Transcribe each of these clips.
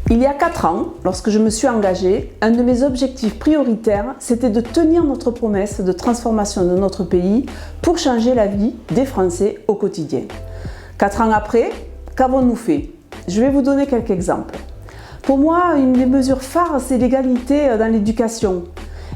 Il y a 4 ans, lorsque je me suis engagée, un de mes objectifs prioritaires, c'était de tenir notre promesse de transformation de notre pays pour changer la vie des Français au quotidien. 4 ans après, qu'avons-nous fait? Je vais vous donner quelques exemples. Pour moi, une des mesures phares, c'est l'égalité dans l'éducation.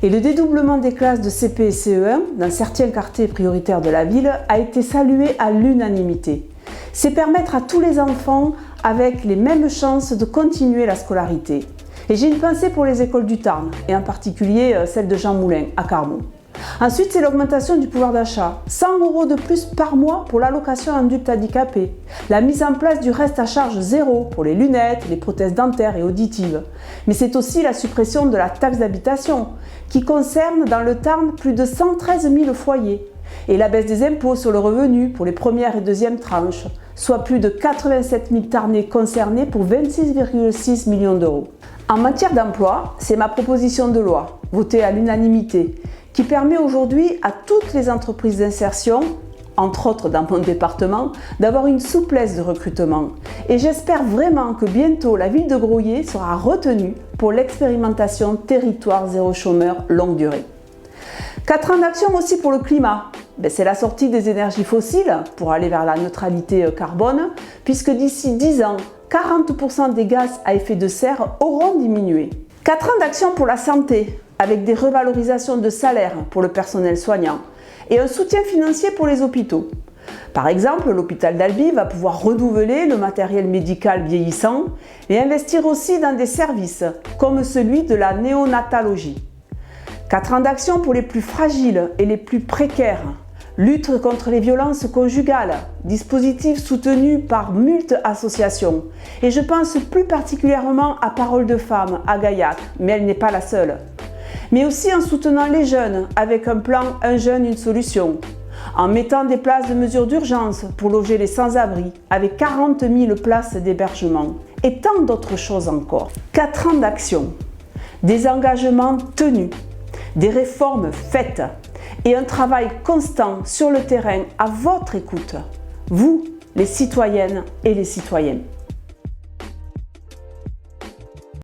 Et le dédoublement des classes de CP et CE1 dans certains quartiers prioritaires de la ville a été salué à l'unanimité. C'est permettre à tous les enfants avec les mêmes chances de continuer la scolarité. Et j'ai une pensée pour les écoles du Tarn, et en particulier celle de Jean Moulin à Carmaux. Ensuite, c'est l'augmentation du pouvoir d'achat. 100 € de plus par mois pour l'allocation adulte handicapé. La mise en place du reste à charge zéro pour les lunettes, les prothèses dentaires et auditives. Mais c'est aussi la suppression de la taxe d'habitation, qui concerne dans le Tarn plus de 113 000 foyers. Et la baisse des impôts sur le revenu pour les premières et deuxièmes tranches, soit plus de 87 000 Tarnais concernés pour 26,6 millions d'euros. En matière d'emploi, c'est ma proposition de loi, votée à l'unanimité, qui permet aujourd'hui à toutes les entreprises d'insertion, entre autres dans mon département, d'avoir une souplesse de recrutement. Et j'espère vraiment que bientôt la ville de Groyers sera retenue pour l'expérimentation Territoire zéro chômeur longue durée. 4 ans d'action aussi pour le climat. C'est la sortie des énergies fossiles pour aller vers la neutralité carbone, puisque d'ici 10 ans, 40% des gaz à effet de serre auront diminué. 4 ans d'action pour la santé, avec des revalorisations de salaire pour le personnel soignant et un soutien financier pour les hôpitaux. Par exemple, l'hôpital d'Albi va pouvoir renouveler le matériel médical vieillissant et investir aussi dans des services comme celui de la néonatologie. 4 ans d'action pour les plus fragiles et les plus précaires. Lutte contre les violences conjugales, dispositif soutenu par multiples associations. Et je pense plus particulièrement à Parole de Femmes à Gaillac, mais elle n'est pas la seule. Mais aussi en soutenant les jeunes avec un plan Un jeune, une solution. En mettant des places de mesure d'urgence pour loger les sans-abri avec 40 000 places d'hébergement. Et tant d'autres choses encore. 4 ans d'action, des engagements tenus, des réformes faites et un travail constant sur le terrain à votre écoute, vous, les citoyennes et les citoyens.